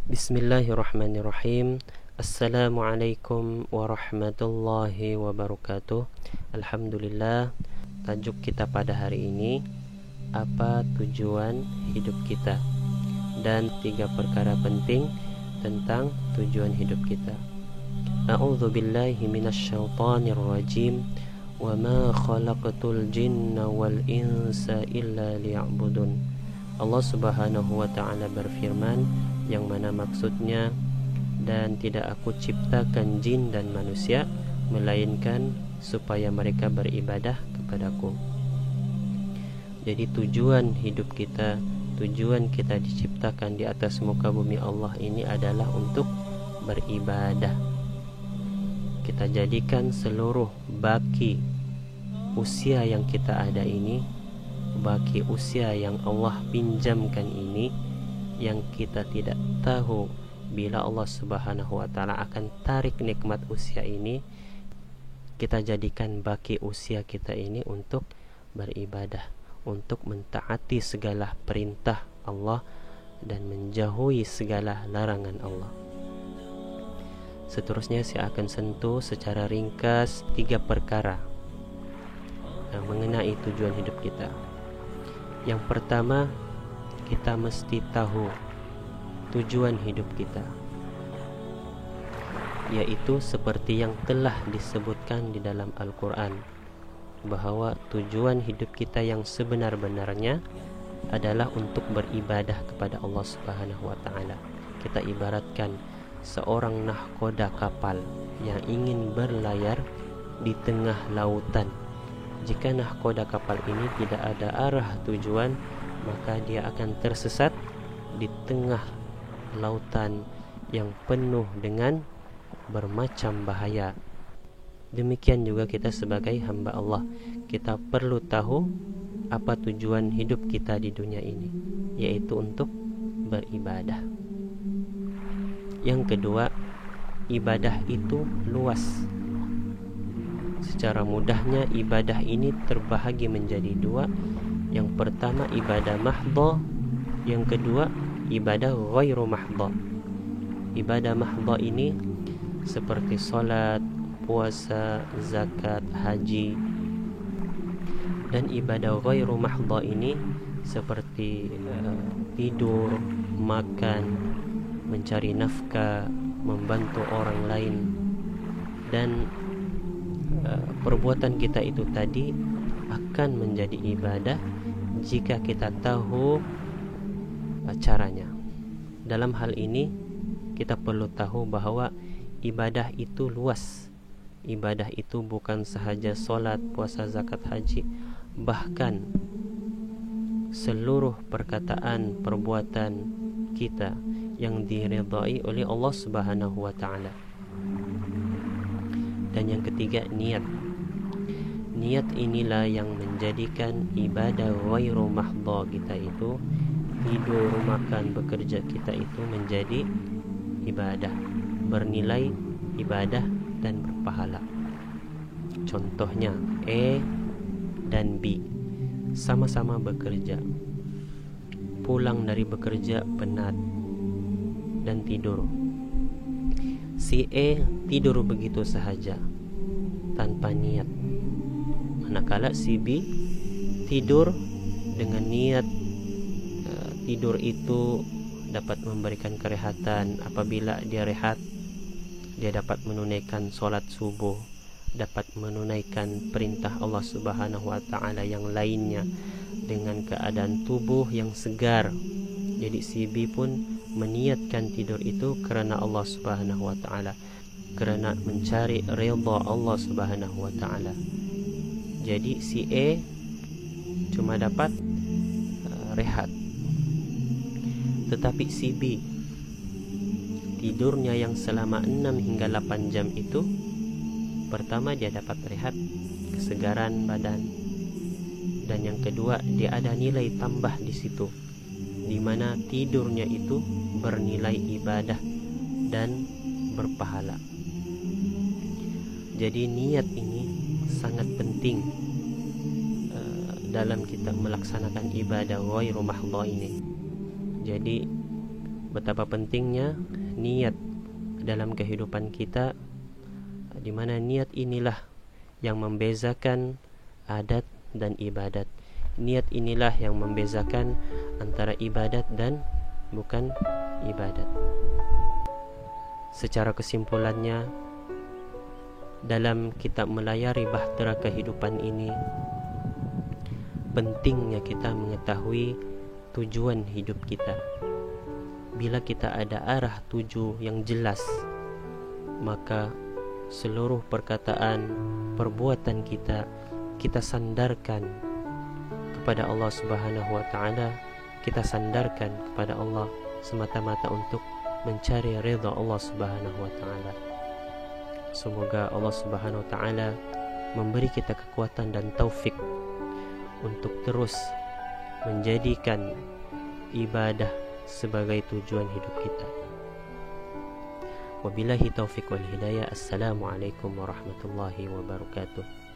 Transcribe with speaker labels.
Speaker 1: Bismillahirrahmanirrahim. Assalamualaikum warahmatullahi wabarakatuh. Alhamdulillah. Tajuk kita pada hari ini, apa tujuan hidup kita, dan 3 perkara penting tentang tujuan hidup kita. A'udzu billahi minasyaitonir rajim. Wa ma khalaqatul jinna wal insa illa liya'budun. Allah Subhanahu wa ta'ala berfirman, yang mana maksudnya, dan tidak aku ciptakan jin dan manusia melainkan supaya mereka beribadah kepadaku. Jadi tujuan hidup kita, tujuan kita diciptakan di atas muka bumi Allah ini adalah untuk beribadah. Kita jadikan seluruh baki usia yang kita ada ini, baki usia yang Allah pinjamkan ini, yang kita tidak tahu bila Allah Subhanahu wa ta'ala akan tarik nikmat usia ini, kita jadikan baki usia kita ini untuk beribadah, untuk mentaati segala perintah Allah dan menjauhi segala larangan Allah. Seterusnya saya akan sentuh secara ringkas 3 perkara yang mengenai tujuan hidup kita. Yang pertama, kita mesti tahu tujuan hidup kita, yaitu seperti yang telah disebutkan di dalam Al-Quran, bahwa tujuan hidup kita yang sebenar-benarnya adalah untuk beribadah kepada Allah Subhanahu wa ta'ala. Kita ibaratkan seorang nahkoda kapal yang ingin berlayar di tengah lautan. Jika nahkoda kapal ini tidak ada arah tujuan, maka dia akan tersesat di tengah lautan yang penuh dengan bermacam bahaya. Demikian juga kita sebagai hamba Allah, kita perlu tahu apa tujuan hidup kita di dunia ini, yaitu untuk beribadah. Yang kedua, ibadah itu luas. Secara mudahnya ibadah ini terbahagi menjadi 2. Yang pertama ibadah mahdhah, yang kedua ibadah ghairu mahdhah. Ibadah mahdhah ini seperti salat, puasa, zakat, haji. Dan ibadah ghairu mahdhah ini seperti tidur, makan, mencari nafkah, membantu orang lain. Dan perbuatan kita itu tadi akan menjadi ibadah jika kita tahu caranya. Dalam hal ini kita perlu tahu bahwa ibadah itu luas. Ibadah itu bukan sahaja solat, puasa, zakat, haji, bahkan seluruh perkataan, perbuatan kita yang diridhai oleh Allah Subhanahu wa ta'ala. Dan yang ketiga, niat. Niat inilah yang menjadikan ibadah ghairu mahdhah kita itu, tidur, makan, bekerja kita itu menjadi ibadah, bernilai ibadah dan berpahala. Contohnya A dan B sama-sama bekerja, pulang dari bekerja penat dan tidur. Si A tidur begitu sahaja tanpa niat, manakala si B tidur dengan niat. Tidur itu dapat memberikan kerehatan. Apabila dia rehat, dia dapat menunaikan solat subuh, dapat menunaikan perintah Allah Subhanahu wa ta'ala yang lainnya dengan keadaan tubuh yang segar. Jadi si B pun meniatkan tidur itu karena Allah Subhanahu wa ta'ala, karena mencari ridha Allah Subhanahu wa ta'ala. Jadi si A cuma dapat rehat, tetapi si B tidurnya yang selama 6 hingga 8 jam itu, pertama dia dapat rehat, kesegaran badan, dan yang kedua dia ada nilai tambah di situ, di mana tidurnya itu bernilai ibadah dan berpahala. Jadi niat ini sangat penting dalam kita melaksanakan ibadah ghairu mahdhah ini. Jadi betapa pentingnya niat dalam kehidupan kita, di mana niat inilah yang membezakan adat dan ibadat. Niat inilah yang membezakan antara ibadat dan bukan ibadat. Secara kesimpulannya, dalam kita melayari bahtera kehidupan ini, pentingnya kita mengetahui tujuan hidup kita. Bila kita ada arah tuju yang jelas, maka seluruh perkataan, perbuatan kita sandarkan kepada Allah Subhanahu wa taala. Kita sandarkan kepada Allah semata-mata untuk mencari ridha Allah Subhanahu wa taala. Semoga Allah Subhanahu wa taala memberi kita kekuatan dan taufik untuk terus menjadikan ibadah sebagai tujuan hidup kita. Wabillahi taufiq wal hidayah. Assalamualaikum warahmatullahi wabarakatuh.